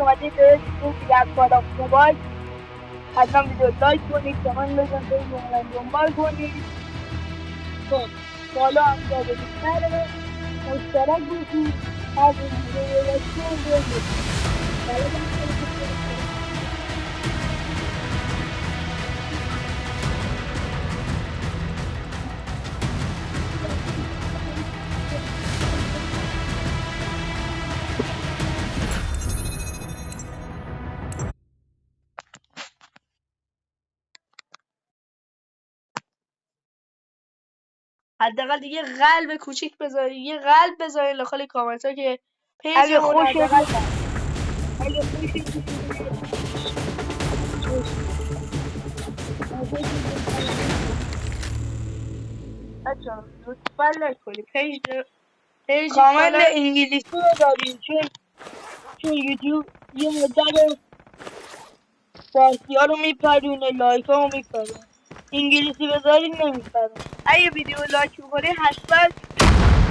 اومدید به دیگه از بالا موبایل. حتما ویدیو لایک کنید، کامنت بزنید، دنبال کنید. خب بالا هم داده بیشتره، مشترک بشید. از این ویدیو باشید حداقل یه قلب کوچیک بذارید، یه قلب بذارید داخل کامنت ها که اگه پیجمون حداقل بچه‌ها لطفاً لایک کنید. پیج کامنت کانال انگلیسی رو داریم، چون یوتیوب یه مدت فارسی ها رو میپرونه، لایک ها رو میپرونه. انگلیسی بذارید نمیپرونه. اگه ویدیو لایک میکنی حتما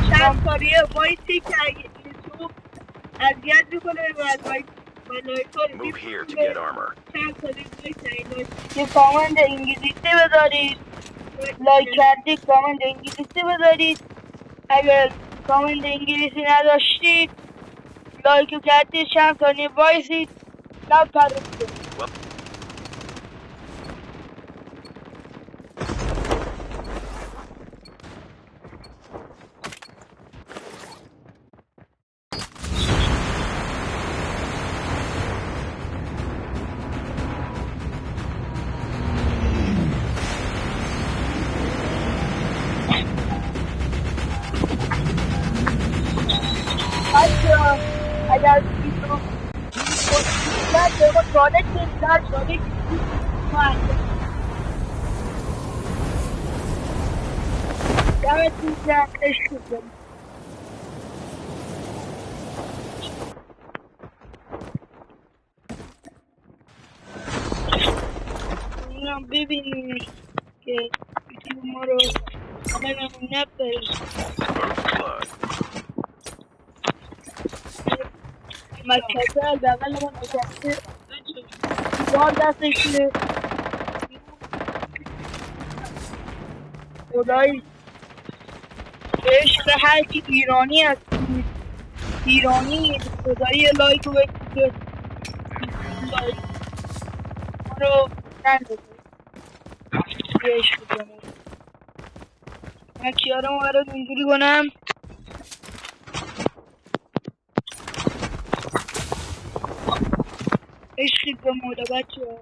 چند ثانیه وایسی که اگه یوتیوب اذیت میکنه و لایک ها رو Move here to میپرونه، get armor. چند ثانیه وایسی. یه کامنت انگلیسی بذارید. لایک کردید کامنت انگلیسی بذارید. اگر کامنت انگلیسی نداشتید لایک کردید چند ثانیه وایسید نپرید. اگر ویدیو خوشتر به ما چالش بدید، هر چالش بدید ما انجام دمتون گرم. عشق کنید. اونم ببینید که ویدیو ما رو کاملمون نپرید. First blood. مکتب بغل ما نشسته سیگار دستشه. خدایی به عشق هر کی ایرانی هستید، ایرانی خدایی لایک رو بکنید، لایک ما رو نندازید. یه عشق کنید. من کیارم رو اینجوری کنم. عشقی به مولا بچه ها.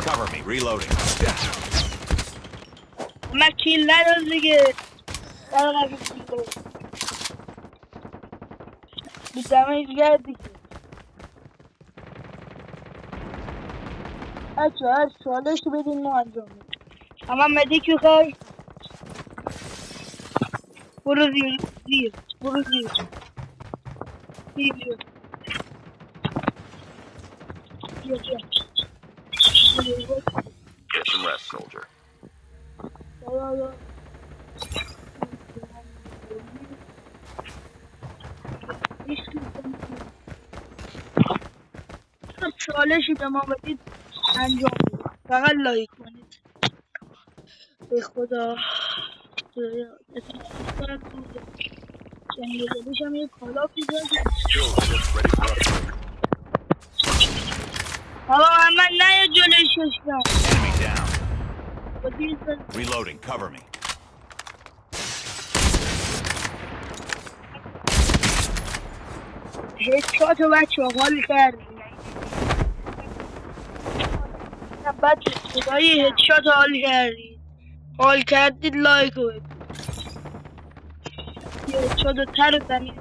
Cover me. Reloading. من کیل ندار دیگه. در قبل کیل دار به دمه گرد دیگه. بچه ها هر چالش بدین ما انجام میدیم. اما مدیک بخوای برو زیر برو زیر بیا بیا Get some rest, soldier. چالشی به ما بدید انجام بدید. فقط لایک کنید. به خدا جنگ دلش هم یه کالا پیدا Skill shift ready for upgrade. بابا من نه جلوی ششم Enemy down. Reloading. Cover me. هدشات رو بچه حال کردیم. بچه خدایی هدشات حال کردید. حال کردید لایک رو بدید. یه هدشات رو تر زمین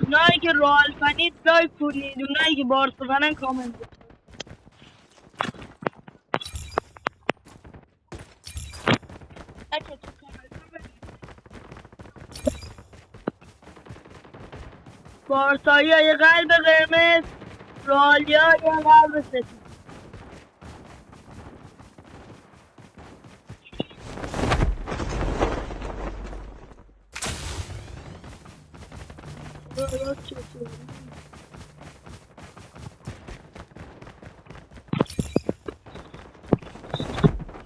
اونایی که رئال فنید لایک کنید، اونایی که بارسا فنن کامنت بزنید. بچه تو کامنت رو ببین. بارسایی های قلب قرمز، رالیا های قلب سفید.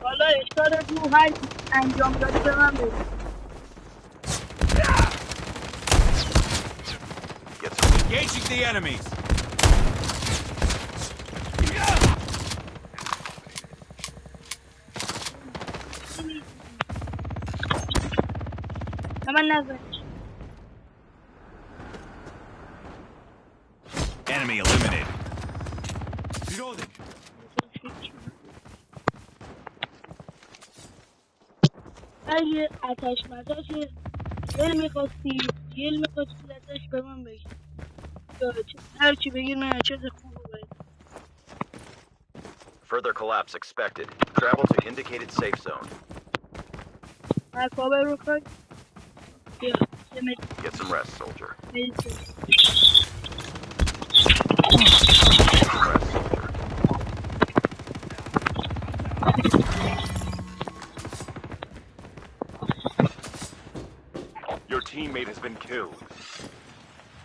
حالا اشتار رو هر انجام داده به من بگید. Engaging the enemies. من نزد. Enemy eliminated. Reloading. اگه آتش متاش دل میخواستی گل میخواستی ازش به من بگی. هرچی بگیر من چیز خوب باید. Further collapse expected. Travel to indicated safe zone. هر کابه رو خواهد بیا Get some rest, soldier. مدیسه Rest, soldier. Your teammate has been killed.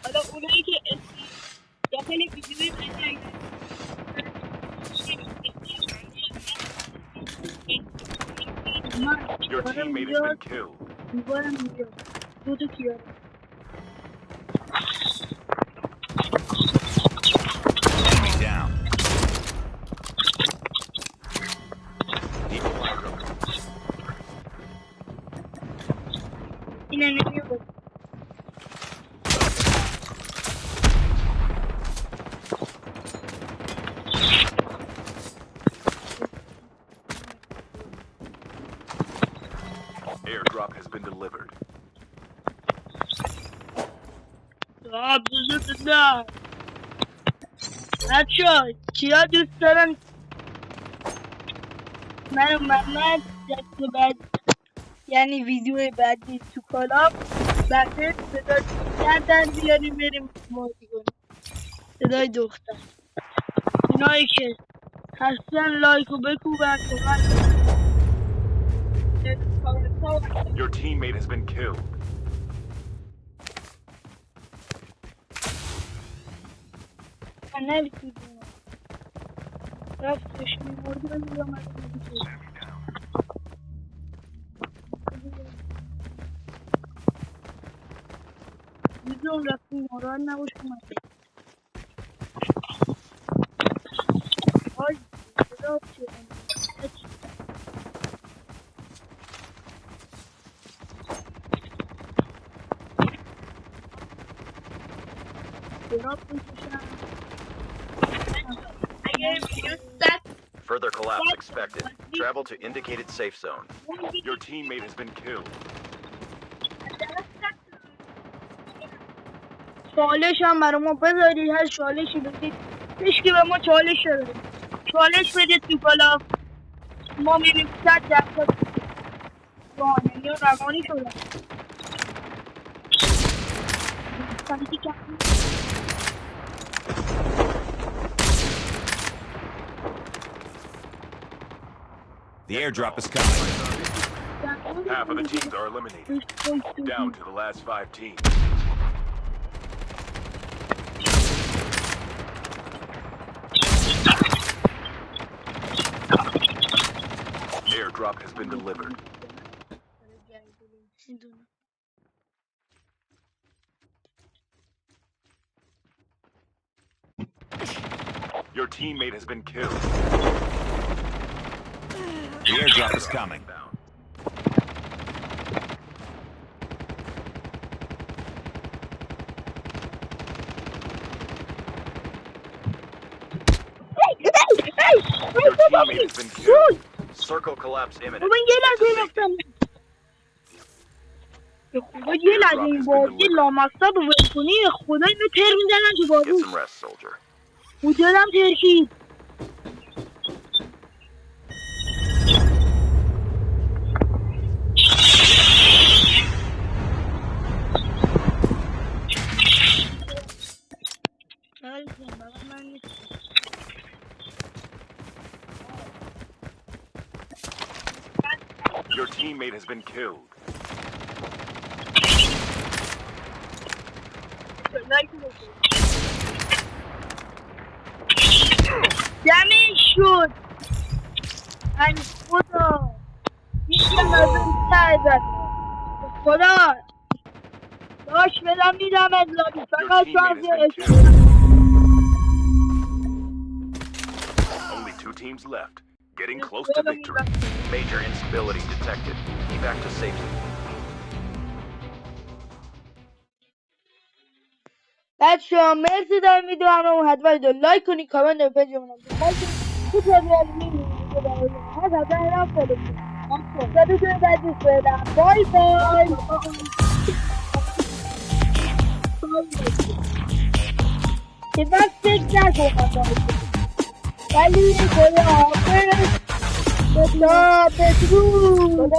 حالا اونایی که داخل ویدیوی قشنگ Your teammate has been killed. دیوارم اینجا دو کیاره Enemy down. Equalizer. این انمی بود Airdrop has been delivered. نه بچه کیا دوست دارن من و محمد دست بعد یعنی ویدیو بعدی تو کالا بقیه صدای دختر در بیاریم بریم بازی کنیم صدای دختر اینایی که هستن لایکو بکوبن Your teammate has been killed. من نمیتونیم رفتش میموردی من دیگه آمده میدون رفتی موران نباش اومده آی صدا چه Further collapse expected. Travel to indicated safe zone. Your teammate has been killed. چالش هم برای ما بذاری هر چالشی بدید هیچکی به ما چالش داره چالش بدید تو کالا ما میریم 100% رانندگی و روانی شدن The airdrop is coming. Half of the teams are eliminated. Down to the last 5 teams. Airdrop has been delivered. Your teammate has been killed. The airdrop is coming. Your teammate has been killed. Circle collapse imminent. من یه لحظه رفتم به خدا یه لحظه این بازی لامصب رو ول کنی خدا اینو تر میزنن تو Get بازی some rest, soldier. مدلم ترکید Your teammate has been killed. Damn shoot! And خدا یکی نظر سر خدا داش بدم میدم از لابی Your فقط teammate تو has been از killed. Only 2 teams left. Getting close to victory. Major instability detected. Evac to safety. بچه‌ها مرسی در ویدیو همراهمون حتما لایک کنید کامنت و پیج منو دنبال کنید تو جدول می‌بینید برای هر حالا فالو کنید تا ویدیو بعدی فعلا بای بای که من فکر نکنم ولی خدا حافظ خدا بدرود